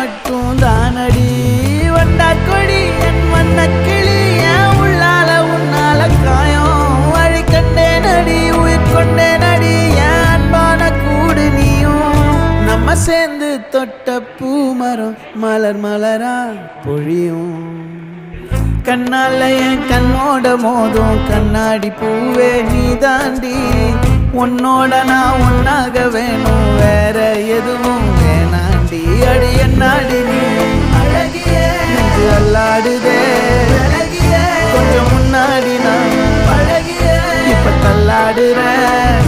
மட்டும் தானடி வண்டா கொடி என் வண்ண கிளி என் உள்ளால உன்னால காயம் வழி கண்டே நடி உயிர் கொண்டே நடி என் அன்பான கூடு நீயும் நம்ம சேர்ந்து தொட்ட பூ மரம் மலர் மலரா பொழியும் கண்ணால என் கண்ணோட மோதும் கண்ணாடி பூவே நீ தாண்டி உன்னோட நான் ஒன்னாக வேணும் வேற எதுவும் வேணாண்டி அடி என்னாடி நீ அழகியே நெஞ்சு அல்லாடுதே கொஞ்சம் முன்னாடி நான் அழகியே இப்ப தள்ளாடுறேன்